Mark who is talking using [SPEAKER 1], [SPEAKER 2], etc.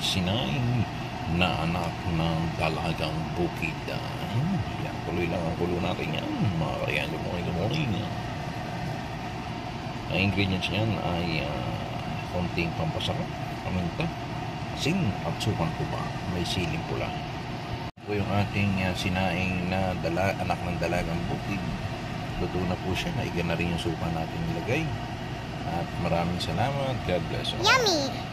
[SPEAKER 1] sinaing na anak ng dalagang bukid. Yan, tuloy lang ang kulo natin yan. Mga kariyan, good morning. Ang ingredients niyan ay konting pampasarap, paminta, asin at sukan puba. May siling pula. Ito yung ating sinaing na anak ng dalagang bukid. Luto na po siya. Naiga na rin yung suka natin nilagay. At maraming salamat. God bless.
[SPEAKER 2] Yummy!